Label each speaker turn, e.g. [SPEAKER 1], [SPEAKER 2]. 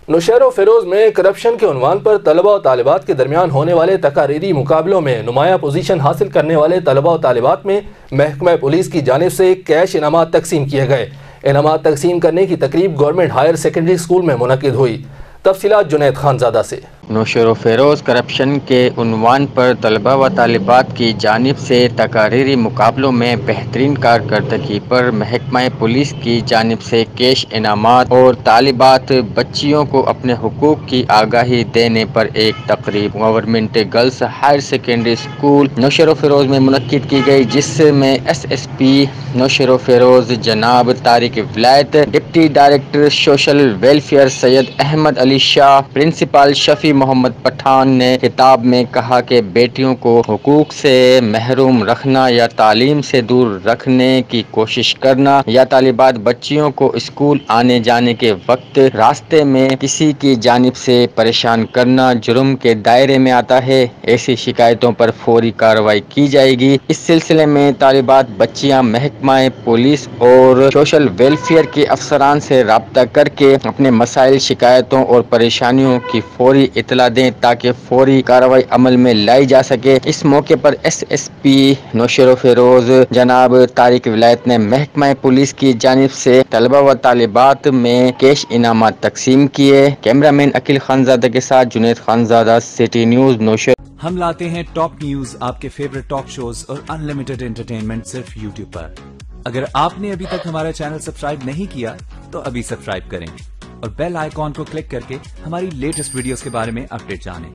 [SPEAKER 1] نوشہر و فیروز میں کرپشن کے عنوان پر طلبہ و طالبات کے درمیان ہونے والے تقاریری مقابلوں میں نمایاں پوزیشن حاصل کرنے والے طلبہ و طالبات میں محکمہ پولیس کی جانب سے کیش انعامات تقسیم کیے گئے۔ انعامات تقسیم کرنے کی تقریب گورنمنٹ ہائر سیکنڈری اسکول میں منعقد ہوئی۔ تفصیلات جنید خانزادہ سے۔
[SPEAKER 2] نوشہر و فیروز کرپشن کے عنوان پر طلبہ و طالبات کی جانب سے تقاریری مقابلوں میں بہترین کارکردگی پر محکمہ پولیس کی جانب سے کیش انعامات اور طالبات بچیوں کو اپنے حقوق کی آگاہی دینے پر ایک تقریب government girls higher secondary school Naushahro Feroze میں منعقد کی گئی، جس میں ایس ایس پی نوشہر و فیروز جناب طارق ولایت، ڈپٹی ڈائریکٹر سوشل ویلفیئر سید احمد علی شاہ، پرنسپل شفیع محمد پٹھان نے خطاب میں کہا کہ بیٹیوں کو حقوق سے محروم رکھنا یا تعلیم سے دور رکھنے کی کوشش کرنا یا طالبات بچیوں کو اسکول آنے جانے کے وقت راستے میں کسی کی جانب سے پریشان کرنا جرم کے دائرے میں آتا ہے۔ ایسی شکایتوں پر فوری کارروائی کی جائے گی۔ اس سلسلے میں طالبات بچیاں محکمہ پولیس اور سوشل ویلفیئر کے افسران سے رابطہ کر کے اپنے مسائل، شکایتوں اور پریشانیوں کی فوری اطلاع دیں تاکہ فوری کارروائی عمل میں لائی جا سکے۔ اس موقع پر ایس ایس پی نوشہر و فیروز جناب طارق ولایت نے محکمہ پولیس کی جانب سے طلبہ و طالبات میں کیش انعامات تقسیم کیے۔ کیمرہ مین عقیل خانزادہ کے ساتھ جنید خانزادہ، سٹی نیوز، نوشہر۔
[SPEAKER 3] ہم لاتے ہیں ٹاپ نیوز، آپ کے فیوریٹ ٹاک شوز اور انلمیٹڈ انٹرٹینمنٹ صرف یوٹیوب پر۔ اگر آپ نے ابھی تک ہمارا چینل سبسکرائب نہیں کیا تو ابھی سبسکرائب کریں اور بیل آئیکن کو کلک کر کے ہماری لیٹسٹ ویڈیوز کے بارے میں اپڈیٹ جانیں۔